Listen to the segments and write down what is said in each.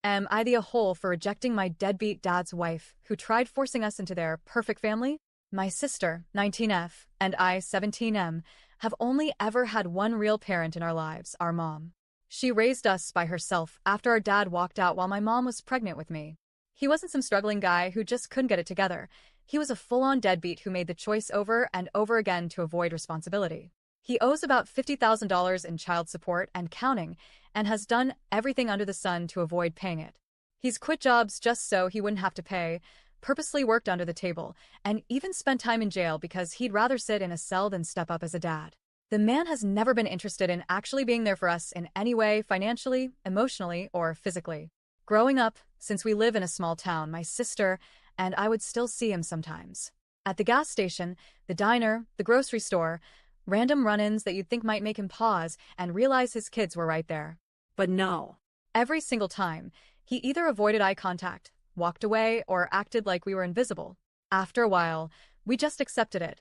Am I the a-hole for rejecting my deadbeat dad's wife, who tried forcing us into their perfect family? My sister, 19F, and I, 17M, have only ever had one real parent in our lives, our mom. She raised us by herself after our dad walked out while my mom was pregnant with me. He wasn't some struggling guy who just couldn't get it together. He was a full-on deadbeat who made the choice over and over again to avoid responsibility. He owes about $50,000 in child support and counting, and has done everything under the sun to avoid paying it. He's quit jobs just so he wouldn't have to pay, purposely worked under the table, and even spent time in jail because he'd rather sit in a cell than step up as a dad. The man has never been interested in actually being there for us in any way, financially, emotionally, or physically. Growing up, since we live in a small town, my sister and I would still see him sometimes. At the gas station, the diner, the grocery store, random run-ins that you'd think might make him pause and realize his kids were right there. But no. Every single time, he either avoided eye contact, walked away, or acted like we were invisible. After a while, we just accepted it.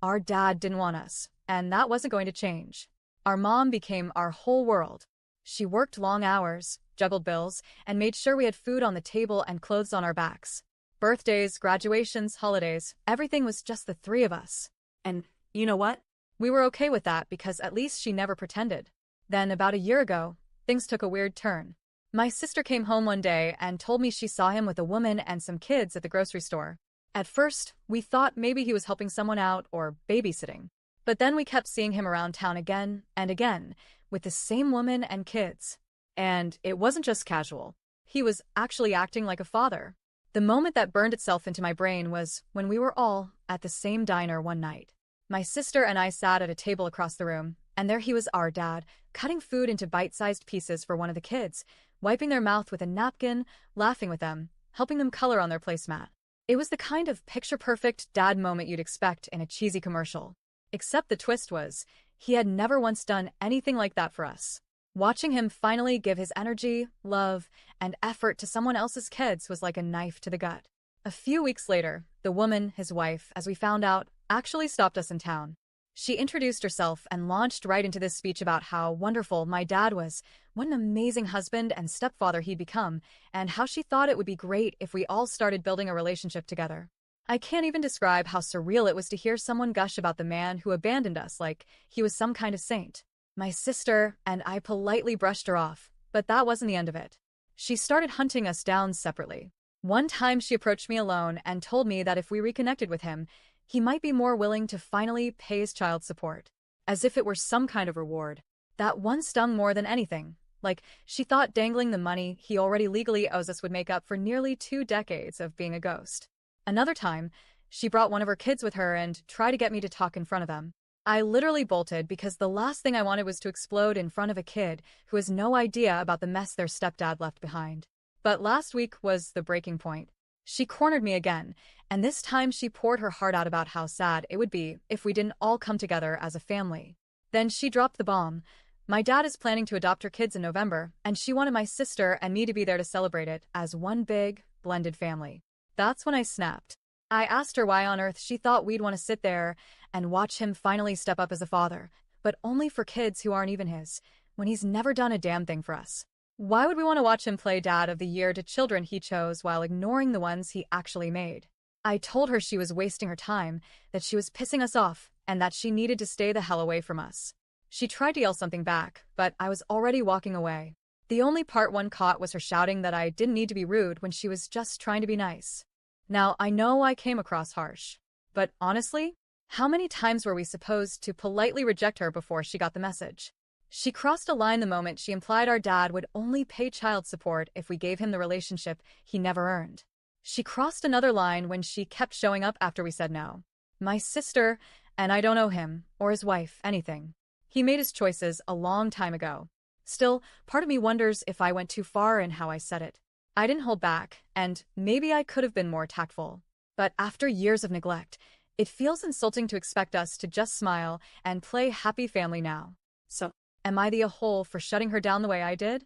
Our dad didn't want us, and that wasn't going to change. Our mom became our whole world. She worked long hours, juggled bills, and made sure we had food on the table and clothes on our backs. Birthdays, graduations, holidays, everything was just the three of us. And you know what? We were okay with that because at least she never pretended. Then, about a year ago, things took a weird turn. My sister came home one day and told me she saw him with a woman and some kids at the grocery store. At first, we thought maybe he was helping someone out or babysitting. But then we kept seeing him around town again and again, with the same woman and kids. And it wasn't just casual. He was actually acting like a father. The moment that burned itself into my brain was when we were all at the same diner one night. My sister and I sat at a table across the room, and there he was, our dad, cutting food into bite-sized pieces for one of the kids, wiping their mouth with a napkin, laughing with them, helping them color on their placemat. It was the kind of picture-perfect dad moment you'd expect in a cheesy commercial. Except the twist was, he had never once done anything like that for us. Watching him finally give his energy, love, and effort to someone else's kids was like a knife to the gut. A few weeks later, the woman, his wife, as we found out, actually stopped us in town. She introduced herself and launched right into this speech about how wonderful my dad was, what an amazing husband and stepfather he'd become, and how she thought it would be great if we all started building a relationship together. I can't even describe how surreal it was to hear someone gush about the man who abandoned us like he was some kind of saint. My sister and I politely brushed her off, but that wasn't the end of it. She started hunting us down separately. One time she approached me alone and told me that if we reconnected with him, he might be more willing to finally pay his child support. As if it were some kind of reward. That one stung more than anything. Like, she thought dangling the money he already legally owes us would make up for nearly 2 decades of being a ghost. Another time, she brought one of her kids with her and tried to get me to talk in front of them. I literally bolted because the last thing I wanted was to explode in front of a kid who has no idea about the mess their stepdad left behind. But last week was the breaking point. She cornered me again, and this time she poured her heart out about how sad it would be if we didn't all come together as a family. Then she dropped the bomb. My dad is planning to adopt her kids in November, and she wanted my sister and me to be there to celebrate it as one big, blended family. That's when I snapped. I asked her why on earth she thought we'd want to sit there and watch him finally step up as a father, but only for kids who aren't even his, when he's never done a damn thing for us. Why would we want to watch him play Dad of the Year to children he chose while ignoring the ones he actually made? I told her she was wasting her time, that she was pissing us off, and that she needed to stay the hell away from us. She tried to yell something back, but I was already walking away. The only part one caught was her shouting that I didn't need to be rude when she was just trying to be nice. Now, I know I came across harsh, but honestly, how many times were we supposed to politely reject her before she got the message? She crossed a line the moment she implied our dad would only pay child support if we gave him the relationship he never earned. She crossed another line when she kept showing up after we said no. My sister and I don't owe him, or his wife, anything. He made his choices a long time ago. Still, part of me wonders if I went too far in how I said it. I didn't hold back, and maybe I could have been more tactful. But after years of neglect, it feels insulting to expect us to just smile and play happy family now. So, am I the a-hole for shutting her down the way I did?